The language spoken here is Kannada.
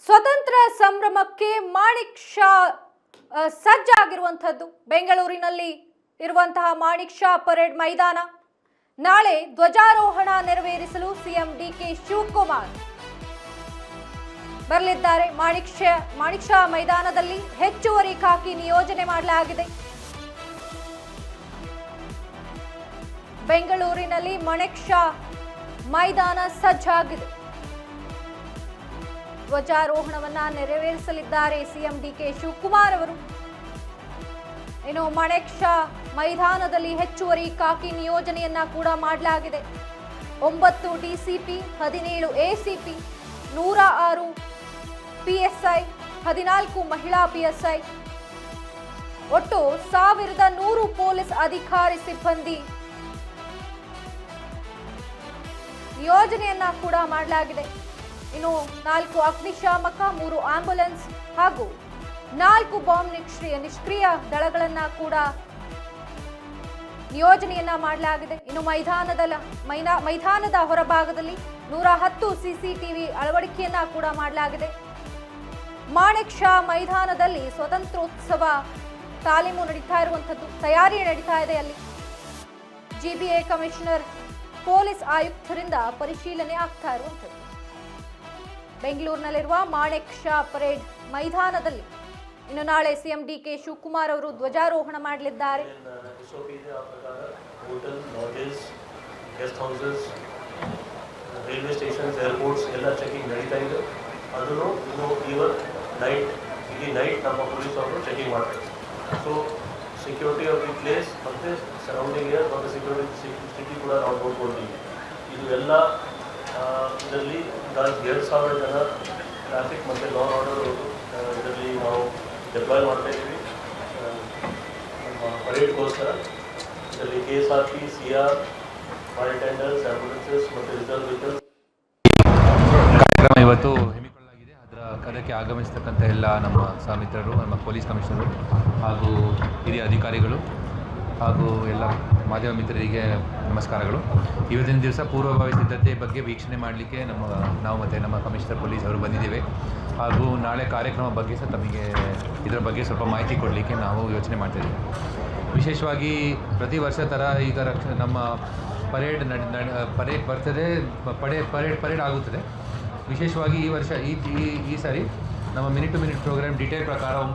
ಸ್ವತಂತ್ರ ಸಂಭ್ರಮಕ್ಕೆ ಮಾಣಿಕ್ ಶಾ ಸಜ್ಜಾಗಿರುವಂತದ್ದು ಬೆಂಗಳೂರಿನಲ್ಲಿ ಇರುವಂತಹ ಮಾಣಿಕ್ ಶಾ ಪರೇಡ್ ಮೈದಾನ. ನಾಳೆ ಧ್ವಜಾರೋಹಣ ನೆರವೇರಿಸಲು ಸಿಎಂ ಡಿಕೆ ಶಿವಕುಮಾರ್ ಬರಲಿದ್ದಾರೆ. ಮಾಣಿಕ್ ಶಾ ಮೈದಾನದಲ್ಲಿ ಹೆಚ್ಚುವರಿ ಖಾಕಿ ನಿಯೋಜನೆ ಮಾಡಲಾಗಿದೆ. ಬೆಂಗಳೂರಿನಲ್ಲಿ ಮಾಣಿಕ್ ಶಾ ಮೈದಾನ ಸಜ್ಜಾಗಿದೆ. ಧ್ವಜಾರೋಹಣವನ್ನ ನೆರವೇರಿಸಲಿದ್ದಾರೆ ಸಿಎಂ ಡಿಕೆ ಶಿವಕುಮಾರ್ ಅವರು. ಇನ್ನು ಮಾಣಿಕ್ ಶಾ ಮೈದಾನದಲ್ಲಿ ಹೆಚ್ಚುವರಿ ಖಾಕಿ ನಿಯೋಜನೆಯನ್ನ ಕೂಡ ಮಾಡಲಾಗಿದೆ. 9 ಡಿಸಿಪಿ, 17 ಎಸಿಪಿ, 106 ಪಿಎಸ್ಐ, 14 ಮಹಿಳಾ ಪಿಎಸ್ಐ, ಒಟ್ಟು 1100 ಪೊಲೀಸ್ ಅಧಿಕಾರಿ ಸಿಬ್ಬಂದಿ ನಿಯೋಜನೆಯನ್ನ ಕೂಡ ಮಾಡಲಾಗಿದೆ. ಇನ್ನು 4 ಅಗ್ನಿಶಾಮಕ, 3 ಆಂಬ್ಯುಲೆನ್ಸ್ ಹಾಗೂ 4 ಬಾಂಬ್ ನಿಷ್ಕ್ರಿಯ ದಳಗಳನ್ನ ಕೂಡ ನಿಯೋಜನೆಯನ್ನ ಮಾಡಲಾಗಿದೆ. ಇನ್ನು ಮೈದಾನದ ಹೊರಭಾಗದಲ್ಲಿ 110 ಸಿಸಿಟಿವಿ ಅಳವಡಿಕೆಯನ್ನ ಕೂಡ ಮಾಡಲಾಗಿದೆ. ಮಾಣಿಕ್ ಶಾ ಮೈದಾನದಲ್ಲಿ ಸ್ವತಂತ್ರೋತ್ಸವ ತಾಲೀಮು ನಡೀತಾ ಇರುವಂತದ್ದು, ತಯಾರಿ ನಡೀತಾ ಇದೆ. ಅಲ್ಲಿ ಜಿಬಿಎ ಕಮಿಷನರ್, ಪೊಲೀಸ್ ಆಯುಕ್ತರಿಂದ ಪರಿಶೀಲನೆ ಆಗ್ತಾ ಇರುವಂತದ್ದು. ಬೆಂಗಳೂರಿನಲ್ಲಿರುವ ಮಾಣಿಕ್ ಶಾ ಪರೇಡ್ ಮೈದಾನದಲ್ಲಿ ಇನ್ನು ನಾಳೆ ಸಿಎಂ ಡಿಕೆ ಶಿವಕುಮಾರ್ ಅವರು ಧ್ವಜಾರೋಹಣ ಮಾಡಲಿದ್ದಾರೆ. ರೈಲ್ವೆ ಸ್ಟೇಷನ್ಸ್, ಏರ್ಪೋರ್ಟ್ಸ್ ಎಲ್ಲ ಚೆಕಿಂಗ್ ನಡೀತಾ ಇದೆ. ಅದನ್ನು ಈವನ್ ನೈಟ್ ನಮ್ಮ ಪೊಲೀಸ್ ಅವರು ಚೆಕಿಂಗ್ ಮಾಡ್ತಾರೆ. So security of the place ಮತ್ತು ಸರೌಂಡಿಂಗ್ ಏರ್ ಮತ್ತು ಸೆಕ್ಯೂರಿಟಿ ಸ್ಥಿತಿ ಕೂಡ ನಾವು ನೋಡ್ಕೊಳ್ತೀವಿ. ಇದು ಎಲ್ಲ ಇದರಲ್ಲಿ 2,000 ಜನ ಟ್ರಾಫಿಕ್ ಮತ್ತು ಲಾ ಆರ್ಡರ್ ಇದರಲ್ಲಿ ನಾವು ಡೆಪ್ಲಾಯ್ ಮಾಡ್ತಾ ಇದ್ದೀವಿ ನಮ್ಮ ಪರೇಡ್ಗೋಸ್ಕರ. ಇದರಲ್ಲಿ KSRP, CR, ಫೈರ್ ಟೆಂಡರ್ಸ್, ಆಂಬ್ಯುಲೆನ್ಸಸ್ ಮತ್ತು ರಿಸರ್ವ್ ವೆಹಿಕಲ್ಸ್. ಕಾರ್ಯಕ್ರಮ ಇವತ್ತು ಹಮ್ಮಿಕೊಳ್ಳಲಾಗಿದೆ. ಅದಕ್ಕೆ ಆಗಮಿಸತಕ್ಕಂಥ ಎಲ್ಲ ನಮ್ಮ ಸಹಮಿತ್ರರು, ನಮ್ಮ ಪೊಲೀಸ್ ಕಮಿಷನರು ಹಾಗೂ ಹಿರಿಯ ಅಧಿಕಾರಿಗಳು ಹಾಗೂ ಎಲ್ಲ ಮಾಧ್ಯಮ ಮಿತ್ರರಿಗೆ ನಮಸ್ಕಾರಗಳು. ಇವತ್ತಿನ ದಿವಸ ಪೂರ್ವಭಾವಿ ಸಿದ್ಧತೆ ಬಗ್ಗೆ ವೀಕ್ಷಣೆ ಮಾಡಲಿಕ್ಕೆ ನಾವು ಮತ್ತು ನಮ್ಮ ಕಮಿಷನರ್ ಪೊಲೀಸ್ ಅವರು ಬಂದಿದ್ದೇವೆ. ಹಾಗೂ ನಾಳೆ ಕಾರ್ಯಕ್ರಮ ಬಗ್ಗೆ ಸಹ ತಮಗೆ ಇದರ ಬಗ್ಗೆ ಸ್ವಲ್ಪ ಮಾಹಿತಿ ಕೊಡಲಿಕ್ಕೆ ನಾವು ಯೋಚನೆ ಮಾಡ್ತಾಯಿದ್ದೇವೆ. ವಿಶೇಷವಾಗಿ ಪ್ರತಿ ವರ್ಷ ಥರ ಈಗ ನಮ್ಮ ಪರೇಡ್ ಬರ್ತದೆ, ಪರೇಡ್ ಆಗುತ್ತದೆ. ವಿಶೇಷವಾಗಿ ಈ ವರ್ಷ ಈ ಸಾರಿ ನಮ್ಮ minute to minute programme detail ಪ್ರಕಾರ 9